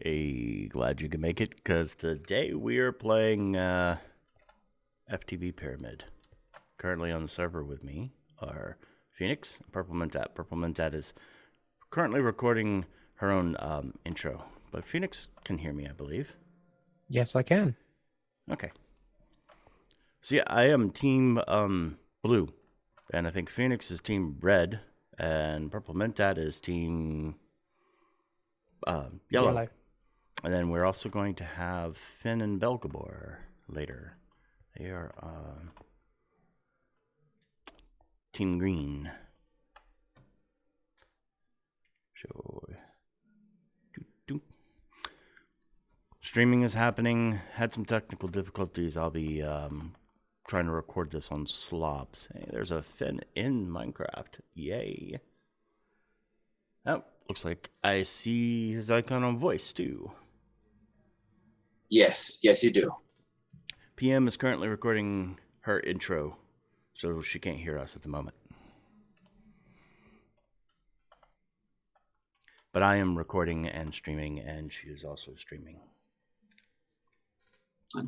Hey, glad you can make it, because today we are playing FTB Pyramid. Currently on the server with me are Phoenix, Purple Mentat. Purple Mentat is currently recording her own intro, but Phoenix can hear me, I believe. Yes, I can. Okay. So yeah, I am Team Blue, and I think Phoenix is Team Red, and Purple Mentat is Team Yellow. And then we're also going to have Finn and Belgabor later. They are Team Green. So, streaming is happening. Had some technical difficulties. I'll be trying to record this on slobs. Hey, there's a Finn in Minecraft. Yay. Oh, looks like I see his icon on voice too. Yes, you do. PM is currently recording her intro, so she can't hear us at the moment. But I am recording and streaming, and she is also streaming. All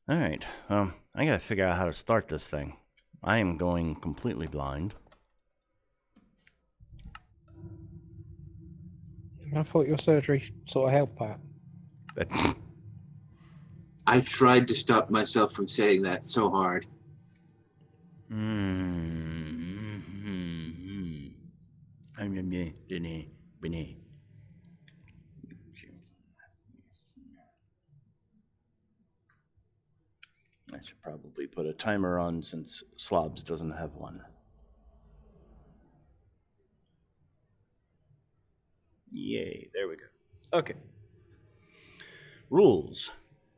right. I gotta figure out how to start this thing. I am going completely blind. I thought your surgery sort of helped that. But I tried to stop myself from saying that so hard. I should probably put a timer on since Slobs doesn't have one. Yay, there we go. Okay. Rules.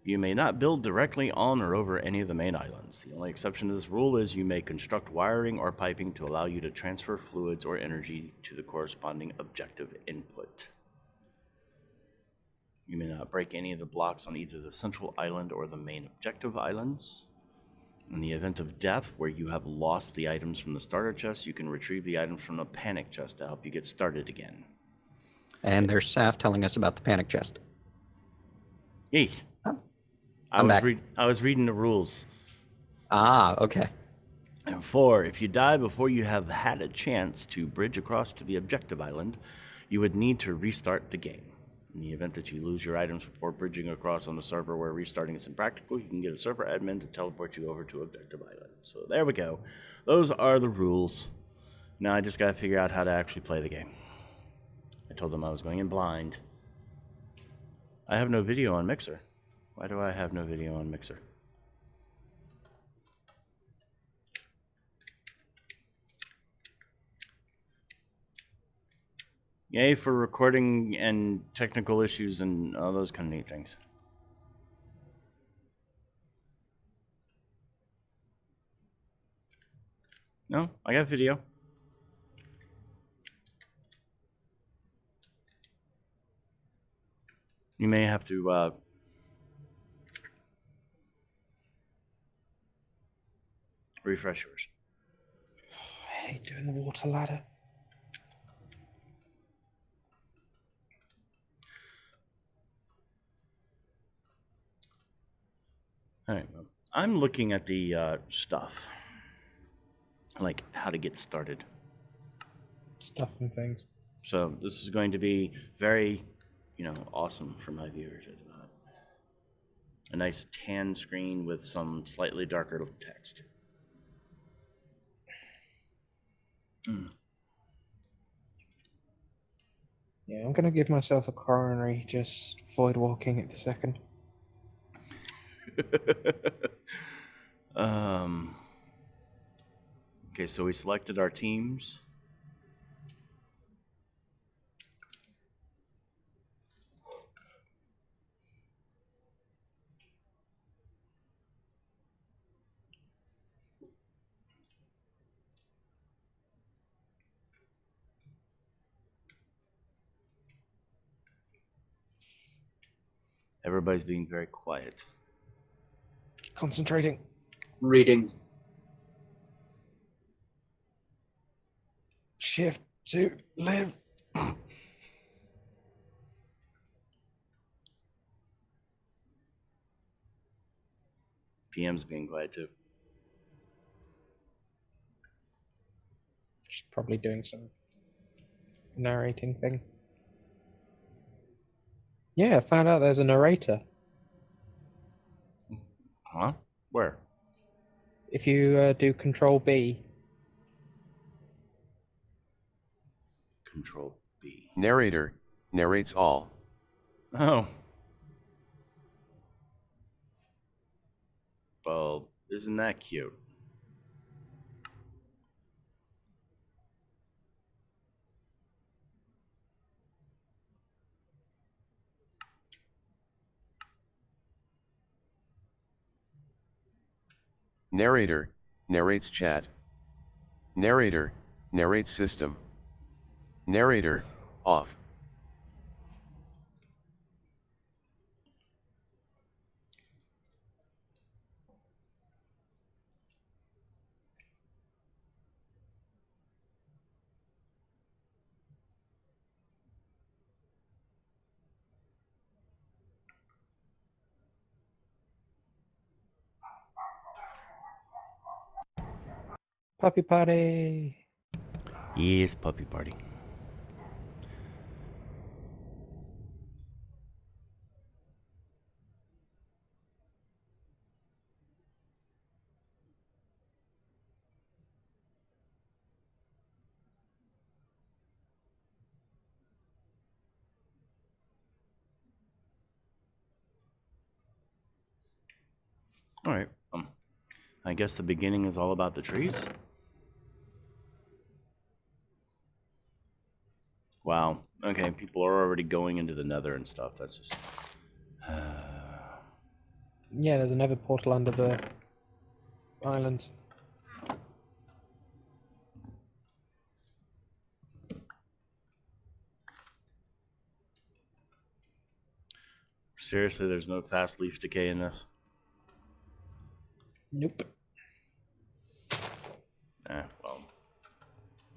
You may not build directly on or over any of the main islands. The only exception to this rule is you may construct wiring or piping to allow you to transfer fluids or energy to the corresponding objective input. You may not break any of the blocks on either the central island or the main objective islands. In the event of death, where you have lost the items from the starter chest, you can retrieve the items from the panic chest to help you get started again. And there's Saf telling us about the panic chest. Yes. Oh, I'm back. I was reading the rules. Ah, okay. And 4, if you die before you have had a chance to bridge across to the objective island, you would need to restart the game. In the event that you lose your items before bridging across on the server where restarting is impractical, you can get a server admin to teleport you over to Objective Island. So there we go. Those are the rules. Now I just got to figure out how to actually play the game. I told them I was going in blind. I have no video on Mixer. Why do I have no video on Mixer? Yay for recording and technical issues and all those kind of neat things. No, I got video. You may have to refresh yours. I hate doing the water ladder. All right, well, I'm looking at the stuff, like how to get started. Stuff and things. So this is going to be very, awesome for my viewers. A nice tan screen with some slightly darker text. Yeah, I'm going to give myself a coronary, just void walking at the second. Okay, so we selected our teams. Everybody's being very quiet. Concentrating. Reading. shift to live. PM's being quiet too. She's probably doing some narrating thing. Yeah, I found out there's a narrator. Huh? Where? If you do Control B. Control B. Narrator narrates all. Oh. Well, isn't that cute? Narrator narrates chat. Narrator narrates system. Narrator off. Puppy party. Yes, puppy party. All right. I guess the beginning is all about the trees. Wow. Okay, people are already going into the nether and stuff. That's just... Yeah, there's another portal under the island. Seriously, there's no fast leaf decay in this? Nope. Well.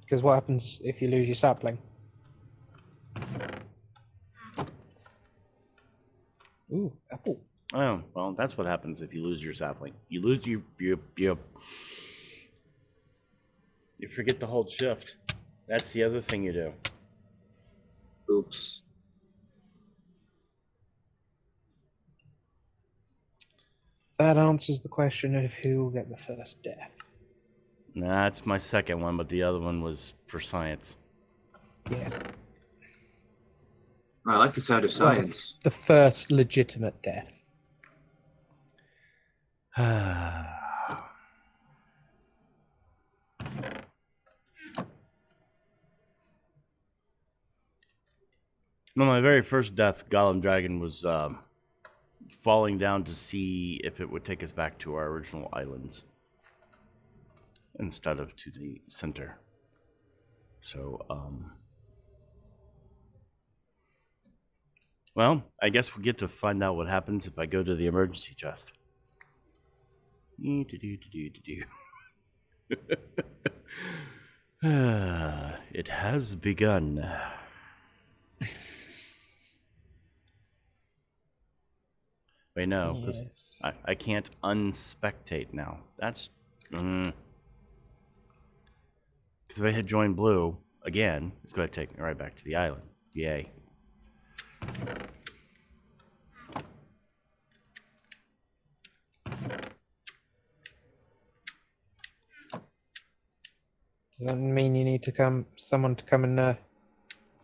Because what happens if you lose your sapling? Ooh, apple. Oh, well, that's what happens if you lose your sapling. You lose you forget to hold shift. That's the other thing you do. Oops. That answers the question of who will get the first death. Nah, that's my second one, but the other one was for science. Yes. I like the sound of science. The first legitimate death. No, my very first death, Golem Dragon, was falling down to see if it would take us back to our original islands instead of to the center. So, well, I guess we'll get to find out what happens if I go to the emergency chest. It has begun. Wait, no, because Yes. I can't unspectate now. That's... Because if I hit join blue again, it's going to take me right back to the island. Yay. Does that mean you need to someone to come and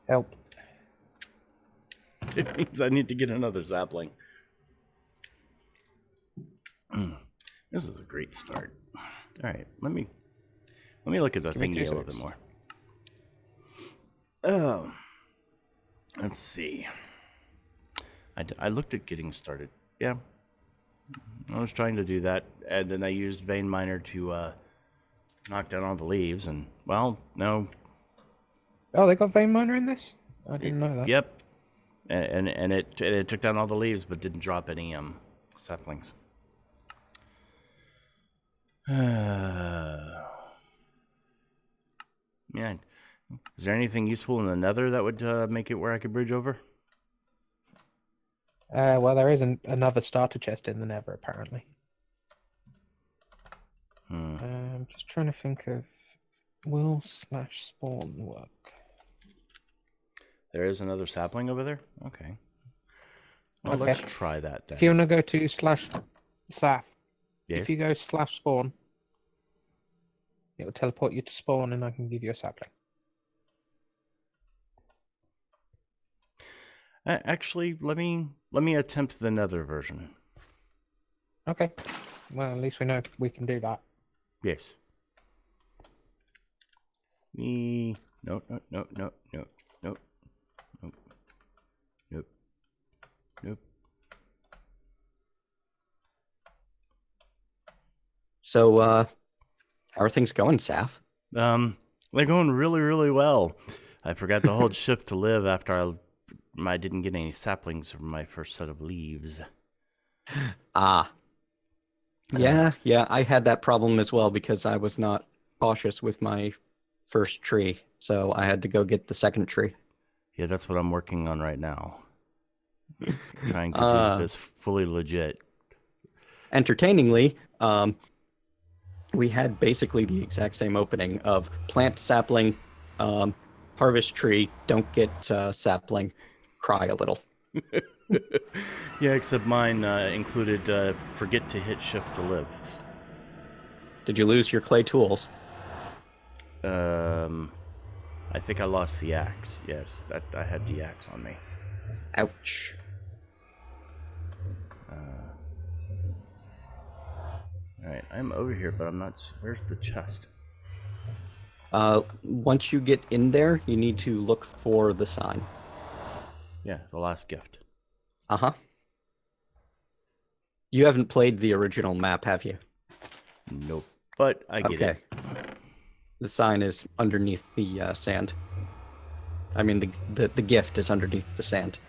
help? It means I need to get another sapling. This is a great start. All right, let me look at the thingy a little bit more. Oh, let's see. I looked at getting started. Yeah, I was trying to do that, and then I used Vein Miner to knock down all the leaves, and well, no. Oh, they got vein miner in this? I didn't know that. Yep, and it took down all the leaves, but didn't drop any saplings. Yeah, Is there anything useful in the nether that would make it where I could bridge over? Well, there isn't another starter chest in the nether, apparently. I'm just trying to think of... Will/spawn work? There is another sapling over there? Okay. Well, Okay. let's try that then. If you want to go to /saf, Yes? if you go /spawn, it will teleport you to spawn and I can give you a sapling. Actually, let me attempt the nether version. Okay. Well, at least we know we can do that. Yes. No, no, no, no, no, no, nope, nope, nope. So, how are things going, Saf? They're going really, really well. I forgot to hold shift to live after I didn't get any saplings from my first set of leaves. Ah. Yeah, I had that problem as well because I was not cautious with my first tree, so I had to go get the second tree. Yeah, that's what I'm working on right now. Trying to do this fully legit. Entertainingly, we had basically the exact same opening of plant sapling, harvest tree, don't get sapling, cry a little. Yeah, except mine included forget to hit shift to live. Did you lose your clay tools? I think I lost the axe. Yes, that I had the axe on me. Ouch. Alright, I'm over here, but I'm not... Where's the chest? Once you get in there, you need to look for the sign. Yeah, the last gift. Uh-huh. You haven't played the original map, have you? Nope. But I get it. The sign is underneath the sand. I mean, the gift is underneath the sand.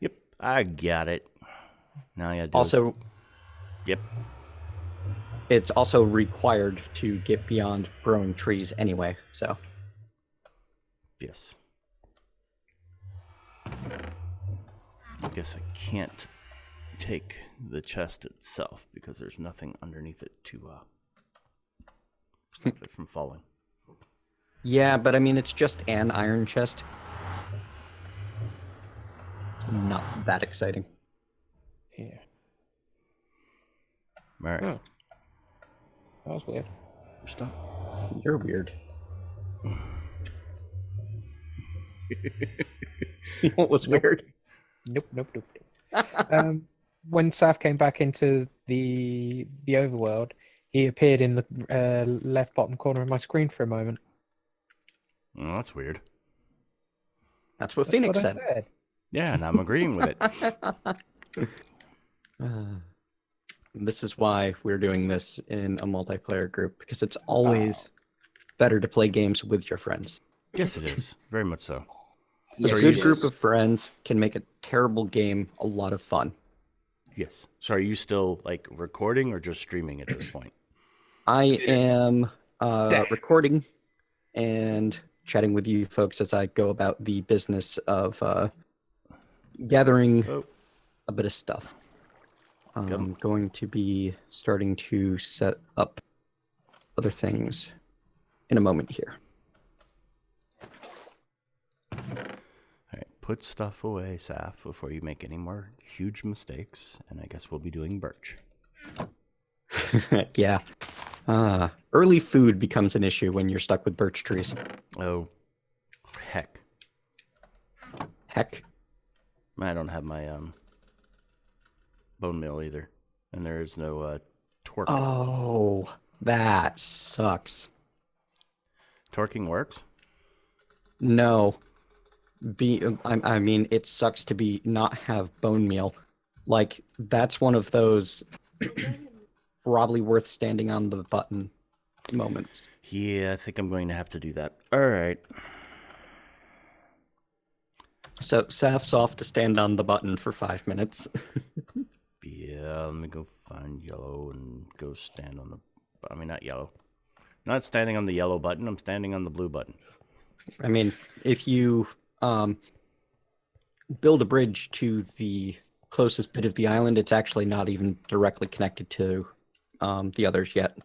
Yep, I got it. Now I Also, yep. it's also required to get beyond growing trees anyway, so. Yes. I guess I can't take the chest itself because there's nothing underneath it to stop it from falling. Yeah, but I mean, it's just an iron chest. It's not that exciting. Here. Alright. Oh. That was weird. Stop. You're weird. What was weird? Nope. When Saf came back into the overworld, he appeared in the left bottom corner of my screen for a moment. Oh, that's weird. That's what That's Phoenix what I said. said. Yeah, and I'm agreeing with it. This is why we're doing this in a multiplayer group, because it's always better to play games with your friends. Yes, it is. Very much so. A Yes, good it group is. of friends can make a terrible game a lot of fun. Yes. So are you still, like, recording or just streaming at this point? I am recording and chatting with you folks as I go about the business of gathering Oh, a bit of stuff. I'm Come. going to be starting to set up other things in a moment here. all right. Put stuff away, Saf, before you make any more huge mistakes. And I guess we'll be doing birch. Yeah. Early food becomes an issue when you're stuck with birch trees. Oh, heck. Heck. I don't have my bone meal either. And there is no torque. Oh, that sucks. Torquing works? No. I mean, it sucks to not have bone meal. Like, that's one of those probably worth standing on the button moments. Yeah, I think I'm going to have to do that. All right. So, Saf's off to stand on the button for 5 minutes. Yeah, let me go find yellow and go stand on the... I mean, not yellow. Not standing on the yellow button. I'm standing on the blue button. I mean, if you build a bridge to the closest bit of the island, it's actually not even directly connected to the others yet.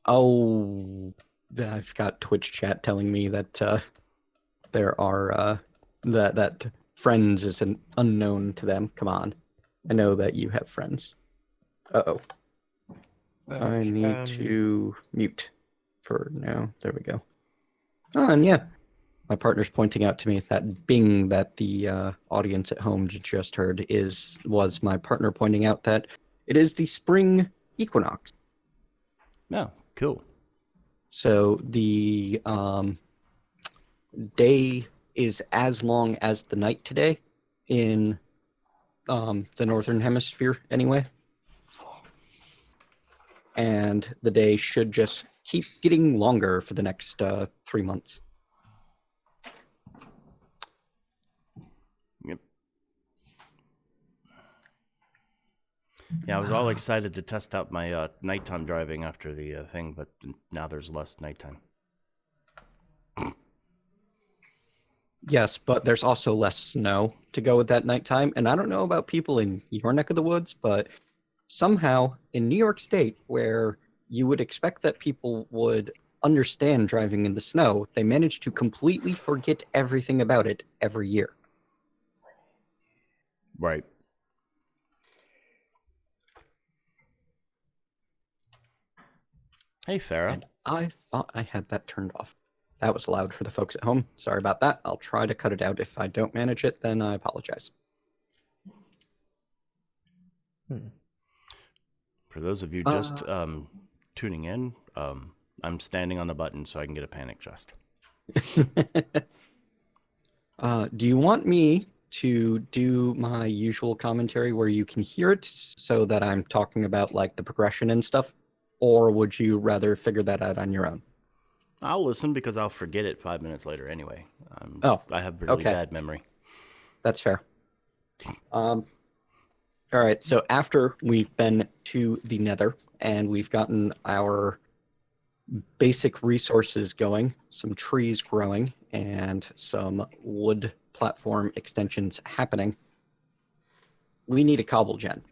Oh, I've got Twitch chat telling me that there are that friends is an unknown to them. Come on, I know that you have friends. Uh-oh. I need to mute for now. There we go. Oh, and yeah, my partner's pointing out to me that bing that the audience at home just heard was my partner pointing out that it is the spring equinox. No, cool. So the day is as long as the night today in the northern hemisphere anyway. And the day should just keep getting longer for the next 3 months. Yep. Yeah, I was all excited to test out my nighttime driving after the thing, but now there's less nighttime. Yes, but there's also less snow to go with that nighttime. And I don't know about people in your neck of the woods, but somehow in New York State, where you would expect that people would understand driving in the snow, they manage to completely forget everything about it every year. Right. Hey, Farah. And I thought I had that turned off. That was loud for the folks at home. Sorry about that. I'll try to cut it out. If I don't manage it, then I apologize. For those of you just tuning in, I'm standing on the button so I can get a panic chest. Do you want me to do my usual commentary where you can hear it so that I'm talking about like the progression and stuff? Or would you rather figure that out on your own? I'll listen because I'll forget it 5 minutes later anyway. I have really okay. bad memory. That's fair. All right, so after we've been to the Nether and we've gotten our basic resources going, some trees growing, and some wood platform extensions happening, we need a cobble gen.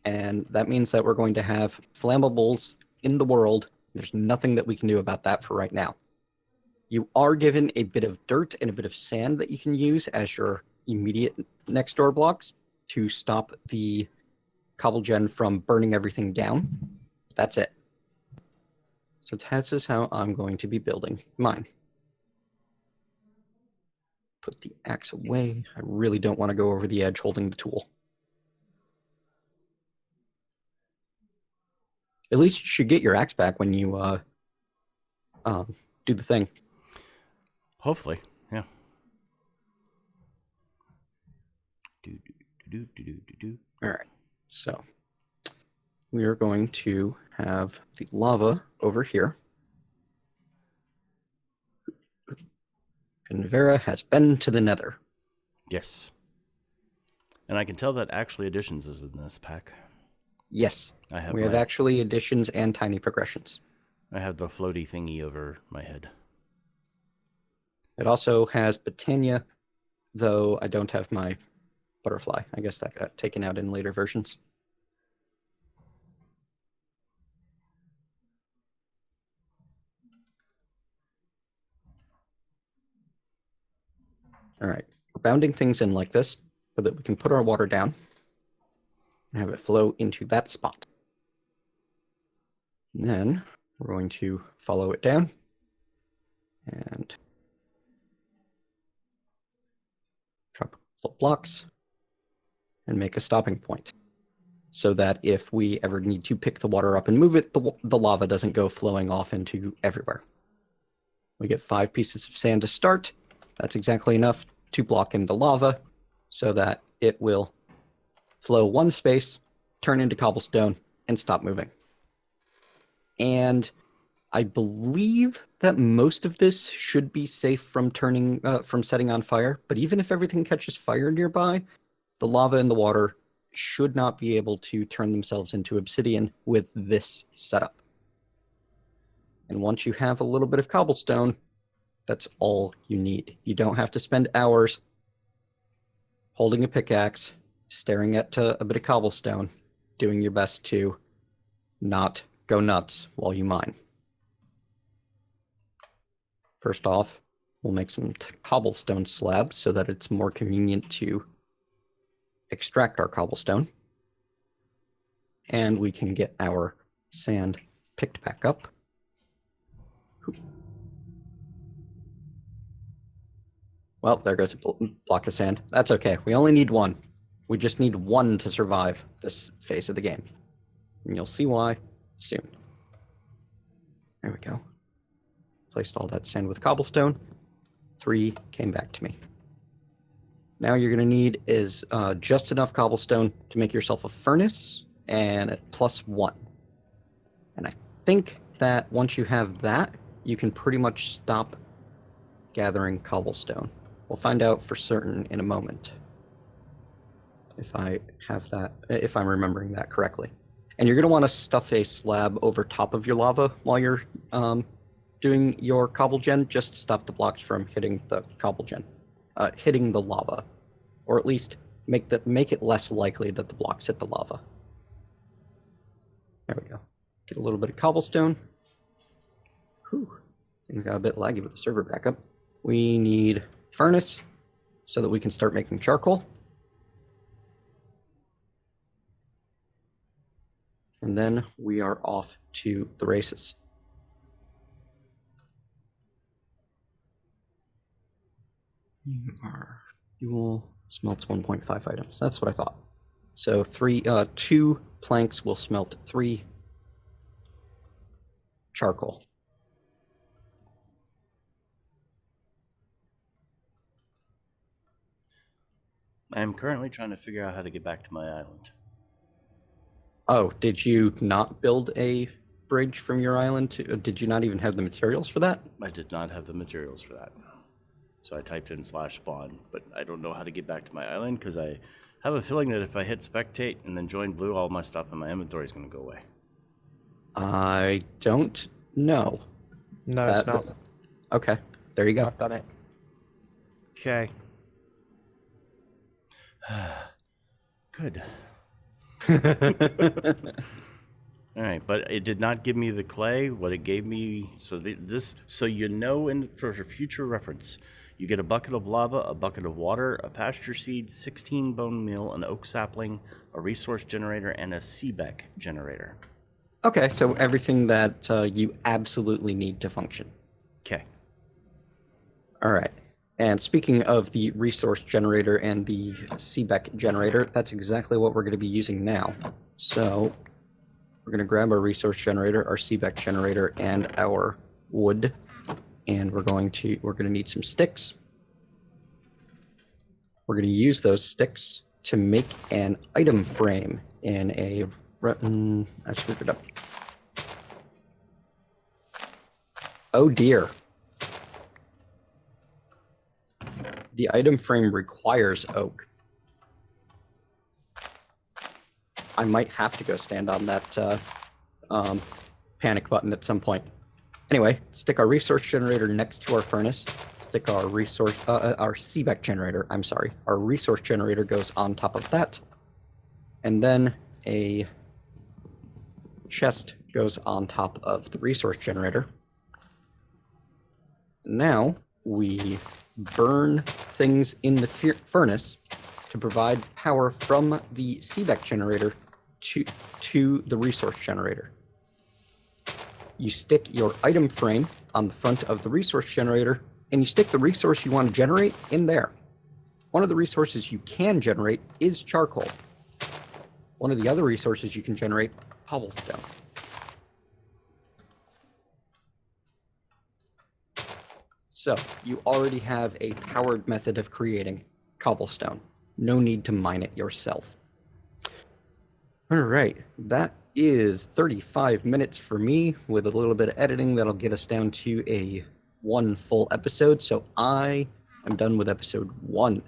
And that means that we're going to have flammables in the world. There's nothing that we can do about that for right now. You are given a bit of dirt and a bit of sand that you can use as your immediate next door blocks to stop the cobble gen from burning everything down. That's it. So that is how I'm going to be building mine. Put the axe away. I really don't want to go over the edge holding the tool. At least you should get your axe back when you do the thing. Hopefully, yeah. All right, so we are going to have the lava over here. And Vera has been to the Nether. Yes. And I can tell that actually additions is in this pack. Yes, I we have actually additions and tiny progressions. I have the floaty thingy over my head. It also has Botania, though I don't have my butterfly. I guess that got taken out in later versions. All right, we're bounding things in like this so that we can put our water down and have it flow into that spot. And then we're going to follow it down and drop a couple of blocks and make a stopping point so that if we ever need to pick the water up and move it, the lava doesn't go flowing off into everywhere. We get 5 pieces of sand to start. That's exactly enough to block in the lava so that it will flow one space, turn into cobblestone, and stop moving. And I believe that most of this should be safe from setting on fire. But even if everything catches fire nearby, the lava and the water should not be able to turn themselves into obsidian with this setup. And once you have a little bit of cobblestone, that's all you need. You don't have to spend hours holding a pickaxe, staring at a bit of cobblestone, doing your best to not go nuts while you mine. First off, we'll make some cobblestone slabs so that it's more convenient to extract our cobblestone. And we can get our sand picked back up. Well, there goes a block of sand. That's okay. We only need one. We just need one to survive this phase of the game. And you'll see why soon. There we go. Placed all that sand with cobblestone. 3 came back to me. Now you're going to need is just enough cobblestone to make yourself a furnace and a +1. And I think that once you have that, you can pretty much stop gathering cobblestone. We'll find out for certain in a moment. If I have that, if I'm remembering that correctly. And you're going to want to stuff a slab over top of your lava while you're doing your cobble gen, just to stop the blocks from hitting the cobble gen, hitting the lava, or at least make it less likely that the blocks hit the lava. There we go. Get a little bit of cobblestone. Whew. Things got a bit laggy with the server backup. We need furnace so that we can start making charcoal. And then we are off to the races. Fuel smelts 1.5 items. That's what I thought. So 2 planks will smelt 3 charcoal. I am currently trying to figure out how to get back to my island. Oh, did you not build a bridge from your island? Did you not even have the materials for that? I did not have the materials for that. So I typed in /spawn, but I don't know how to get back to my island because I have a feeling that if I hit spectate and then join blue, all my stuff in my inventory is going to go away. I don't know. No, it's not. Okay, there you go. I've done it. Okay. Good. All right, but it did not give me the clay. What it gave me, so you know, for future reference, you get a bucket of lava, a bucket of water, a pasture seed, 16 bone meal, an oak sapling, a resource generator, and a CBEC generator. Okay, so everything that you absolutely need to function. Okay. All right. And speaking of the resource generator and the CBEC generator, that's exactly what we're going to be using now. So we're going to grab our resource generator, our CBEC generator, and our wood. And we're going to need some sticks. We're going to use those sticks to make an item frame in a... I screwed it up. Oh dear. The item frame requires oak. I might have to go stand on that panic button at some point. Anyway, stick our resource generator next to our furnace. Stick our our CBEC generator, I'm sorry. Our resource generator goes on top of that. And then a chest goes on top of the resource generator. Now we burn things in the furnace to provide power from the CBEC generator to the resource generator. You stick your item frame on the front of the resource generator, and you stick the resource you want to generate in there. One of the resources you can generate is charcoal. One of the other resources you can generate, cobblestone. So, you already have a powered method of creating cobblestone. No need to mine it yourself. Alright, that is 35 minutes for me, with a little bit of editing that'll get us down to one full episode. So I am done with episode 1.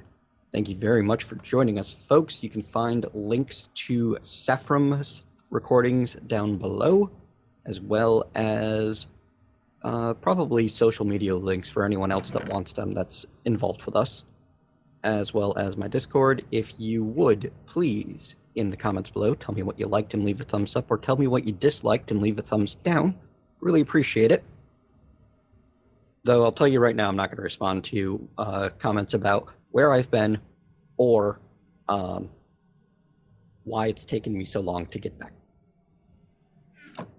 Thank you very much for joining us, folks. You can find links to Saffram's recordings down below, as well as probably social media links for anyone else that wants them that's involved with us, as well as my Discord. If you would, please, in the comments below, tell me what you liked and leave a thumbs up, or tell me what you disliked and leave a thumbs down. Really appreciate it. Though I'll tell you right now, I'm not going to respond to comments about where I've been or why it's taken me so long to get back.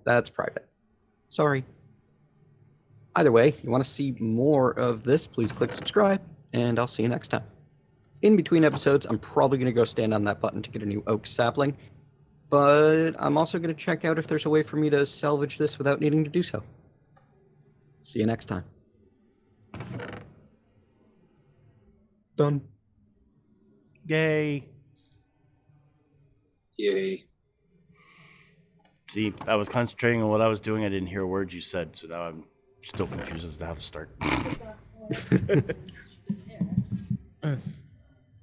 That's private. Sorry. Either way, you want to see more of this, please click subscribe, and I'll see you next time. In between episodes, I'm probably going to go stand on that button to get a new oak sapling, but I'm also going to check out if there's a way for me to salvage this without needing to do so. See you next time. Done. Yay. Yay. See, I was concentrating on what I was doing. I didn't hear words you said, so now I'm still confused as to how to start.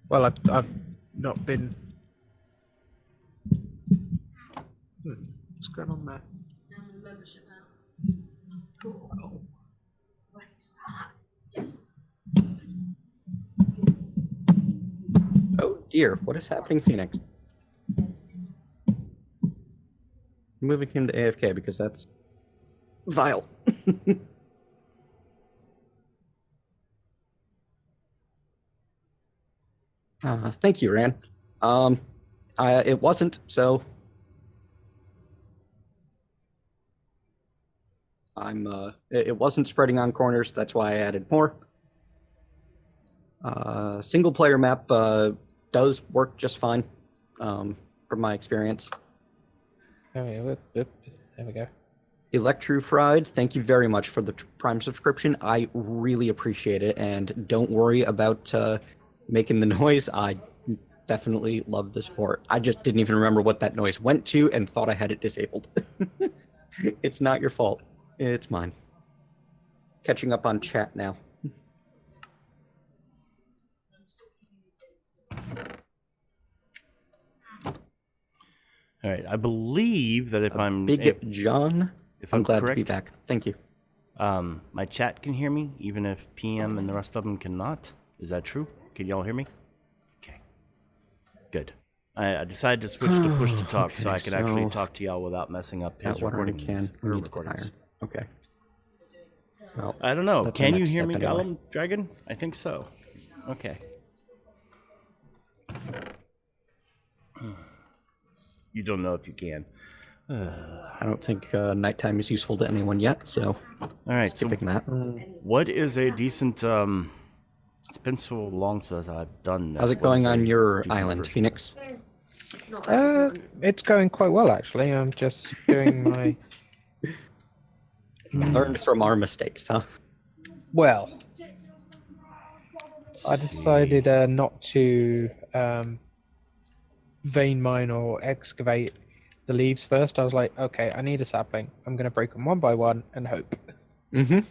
Well, I've not been. What's going on there? Oh dear, what is happening, Phoenix? Moving him to AFK because that's vile. Thank you, Ran. It wasn't, so it wasn't spreading on corners. That's why I added more. Single player map does work just fine, from my experience. Oh, yeah, there we go. Electrufried, thank you very much for the Prime subscription. I really appreciate it, and don't worry about making the noise. I definitely love the support. I just didn't even remember what that noise went to and thought I had it disabled. It's not your fault. It's mine. Catching up on chat now. All right, I believe that if I'm Big John, if I'm I'm glad correct, to be back. Thank you. my chat can hear me, even if PM and the rest of them cannot. Is that true? Can y'all hear me? Okay, good. I decided to switch to push to talk, so Okay, I can actually so talk to y'all without messing up his That water recordings. can. or We need to recordings. iron. Okay. Well, I don't know. that's the Can you next hear step me, anyway. Gollum Dragon? I think so. Okay. You don't know if you can. I don't think nighttime is useful to anyone yet, so All right. So, skipping that. what is a decent? It's been so long since I've done this. How's it What going is on a your decent island, version? Phoenix? It's going quite well, actually. I'm just doing my. Learned from our mistakes, huh? Well, I decided not to vein mine or excavate the leaves first. I was like, okay, I need a sapling. I'm going to break them one by one and hope. Mm-hmm.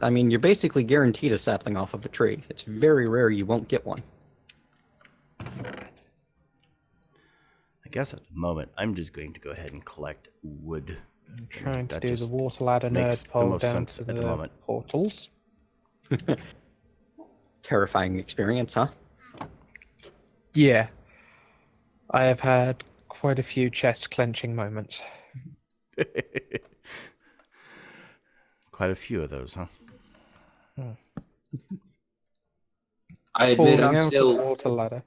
I mean, you're basically guaranteed a sapling off of a tree. It's very rare you won't get one. I guess at the moment, I'm just going to go ahead and collect wood. I'm trying to That do just the water ladder makes nerd the pole most down sense to at the the moment. portals. Terrifying experience, huh? Yeah. I have had quite a few chest clenching moments. Quite a few of those, huh? I admit Falling out of the water ladder.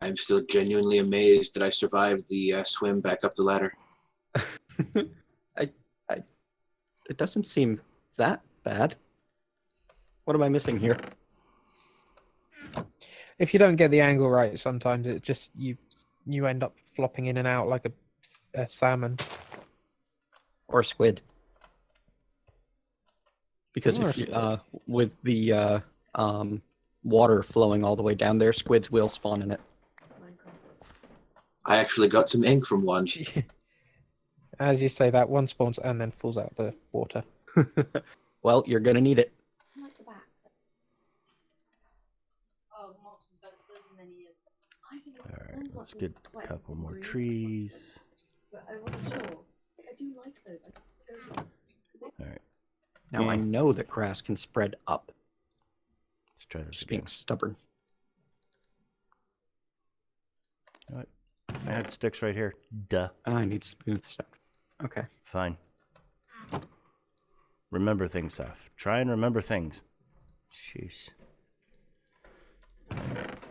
I'm still genuinely amazed that I survived the swim back up the ladder. It doesn't seem that bad. What am I missing here? If you don't get the angle right, sometimes it just you end up flopping in and out like a salmon. Or squid? Because Or if you, with the water flowing all the way down there, squids will spawn in it. I actually got some ink from one. As you say that, one spawns and then falls out the water. Well, you're gonna need it. All right, let's get a couple more trees. But I wasn't sure. I do like those. All right. Now I Yeah. know that grass can spread up. Let's try this Just again. being stubborn. All right. I had sticks right here. Duh. I need smooth stuff. Okay. Fine. Remember things, Seth. Try and remember things. Jeez.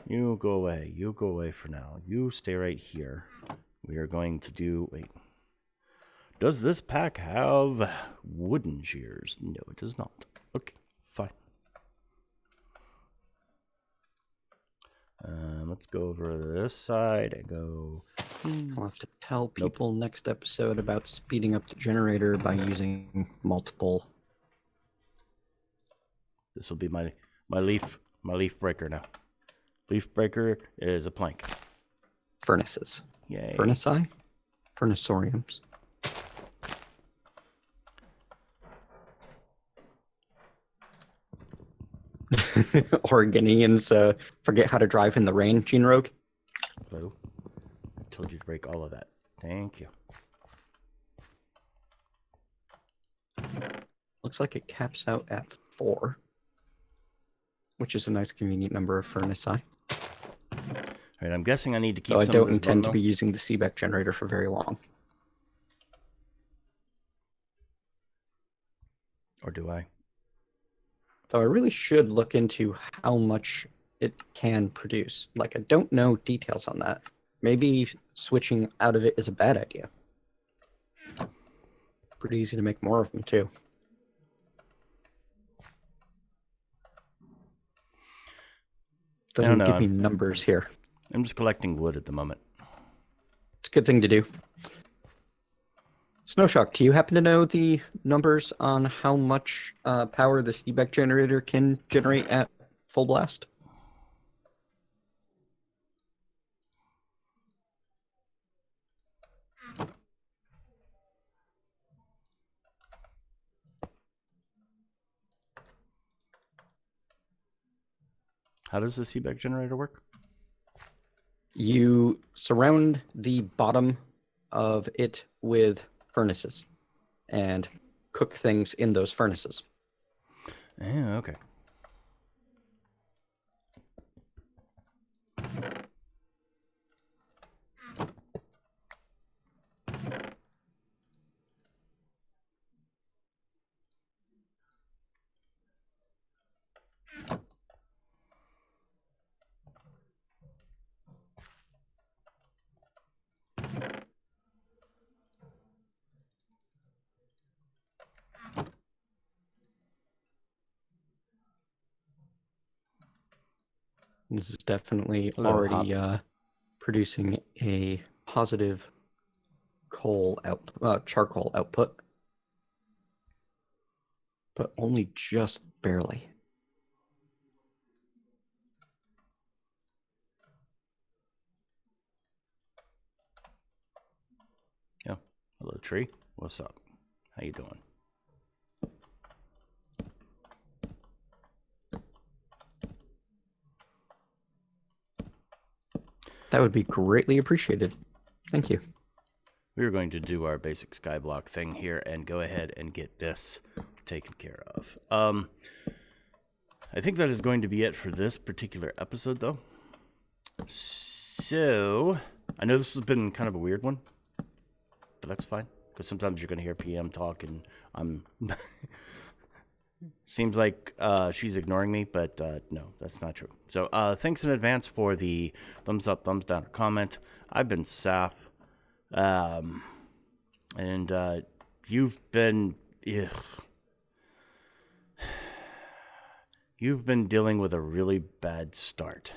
You go away. You go away for now. You stay right here. We are going to do... Wait. Does this pack have wooden shears? No, it does not. Okay, fine. Let's go over to this side and go... I'll have to tell people next episode about speeding up the generator by using multiple. This will be my leaf breaker now. Leaf breaker is a plank. Furnaces. Yay. Furnaci? Furnacoriums. Oregonians forget how to drive in the rain, Gene Rogue. Hello. I told you to break all of that. Thank you. Looks like it caps out at 4, which is a nice convenient number of furnaci. All right, I'm guessing I need to keep So I some don't of this intend bone to be meal. using the Seebeck generator for very long. Or do I? So I really should look into how much it can produce. Like, I don't know details on that. Maybe switching out of it is a bad idea. Pretty easy to make more of them, too. Doesn't know, give me I'm- numbers here. I'm just collecting wood at the moment. It's a good thing to do. Snowshock, do you happen to know the numbers on how much power the Seebeck generator can generate at full blast? How does the Seebeck generator work? You surround the bottom of it with furnaces and cook things in those furnaces. Yeah, okay. This is definitely Hello, already producing a positive charcoal output, but only just barely. Yeah. Hello, tree. What's up? How you doing? That would be greatly appreciated. Thank you. We're going to do our basic skyblock thing here and go ahead and get this taken care of. I think that is going to be it for this particular episode, though. So, I know this has been kind of a weird one, but that's fine, because sometimes you're going to hear PM talk, and I'm... Seems like she's ignoring me, but no, that's not true. So, thanks in advance for the thumbs up, thumbs down, or comment. I've been Saf. And you've been dealing with a really bad start.